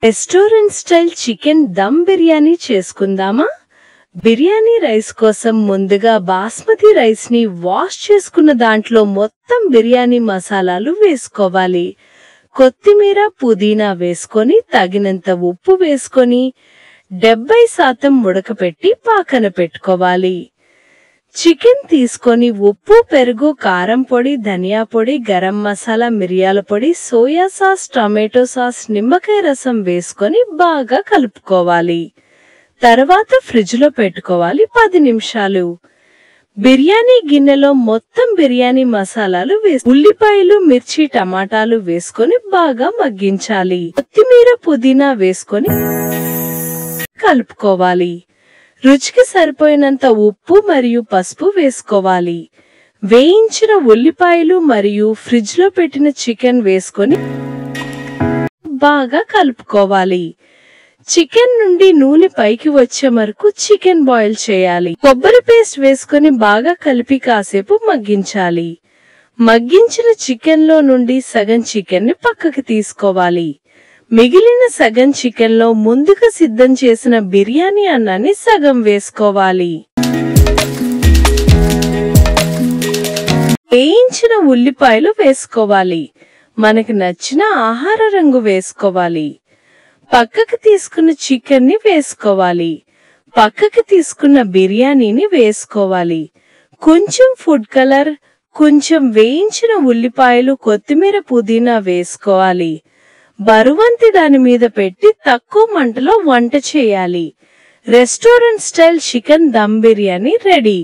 Restaurant style chicken dum biryani చేసుకుందామా? Biryani rice కోసం ముందుగా బాస్మతి రైస్ ని వాష్ చేసుకున్న దాంట్లో మొత్తం బిర్యానీ మసాలాలు వేసుకోవాలి. కొత్తిమీర, పుదీనా వేసుకొని తగినంత ఉప్పు వేసుకొని 70% ఉడకపెట్టి పక్కన పెట్టుకోవాలి. చికెన్ తీసుకొని ఉప్పు, పెరుగు, కారం పొడి, ధనియా పొడి, గరం మసాలా, మిరియాల పొడి, సోయా సాస్, టమాటో సాస్, నిమ్మకాయ రసం వేసుకొని బాగా కలుపుకోవాలి. తర్వాత ఫ్రిడ్జ్ లో పెట్టుకోవాలి 10 నిమిషాలు. బిర్యానీ గిన్నెలో మొత్తం బిర్యానీ మసాలాలు వేసి ఉల్లిపాయలు, మిర్చి, టమాటాలు వేసుకొని బాగా మగ్గించాలి. కొత్తిమీర, పుదీనా వేసుకొని కలుపుకోవాలి. రుచికి సరిపోయినంత ఉప్పు మరియు పసుపు వేసుకోవాలి. వేయించిన ఉల్లిపాయలు మరియు ఫ్రిడ్జ్ లో పెట్టిన చికెన్ వేసుకొని బాగా కలుపుకోవాలి. చికెన్ నుండి నూనె పైకి వచ్చే వరకు చికెన్ బాయిల్ చేయాలి. కొబ్బరి పేస్ట్ వేసుకొని బాగా కలిపి కాసేపు మగ్గించాలి. మగ్గించిన చికెన్ లో నుండి సగం చికెన్ ని పక్కకి తీసుకోవాలి. మిగిలిన సగం చికెన్ లో ముందుగా సిద్ధం చేసిన బిర్యానీ అన్నాన్ని సగం వేసుకోవాలి. వేయించిన ఉల్లిపాయలు వేసుకోవాలి. మనకు నచ్చిన ఆహార రంగు వేసుకోవాలి. పక్కకి తీసుకున్న చికెన్ ని వేసుకోవాలి. పక్కకి తీసుకున్న బిర్యానీని వేసుకోవాలి. కొంచెం ఫుడ్ కలర్, కొంచెం వేయించిన ఉల్లిపాయలు, కొత్తిమీర, పుదీనా వేసుకోవాలి. బరువంతి దాని మీద పెట్టి తక్కువ మంటలో వంట చేయాలి. Restaurant style chicken dum biryani ready.